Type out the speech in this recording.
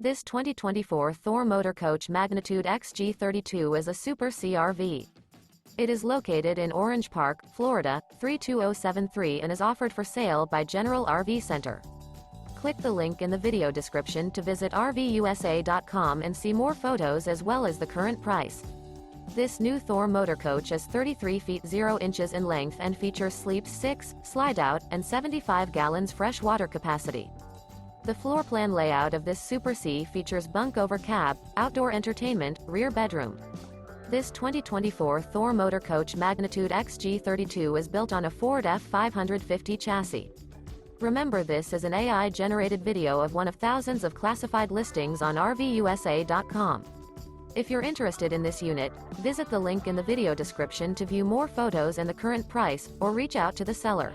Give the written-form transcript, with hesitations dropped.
This 2024 Thor Motor Coach Magnitude XG32 is a Super CRV. It is located in Orange Park, Florida, 32073 and is offered for sale by General RV Center. Click the link in the video description to visit RVUSA.com and see more photos as well as the current price. This new Thor Motor Coach is 33 feet 0 inches in length and features sleep 6, Slideout, and 75 gallons fresh water capacity. The floor plan layout of this Super C features bunk over cab, outdoor entertainment, rear bedroom. This 2024 Thor Motor Coach Magnitude XG32 is built on a Ford F550 chassis. Remember, this is an AI-generated video of one of thousands of classified listings on RVUSA.com. If you're interested in this unit, visit the link in the video description to view more photos and the current price, or reach out to the seller.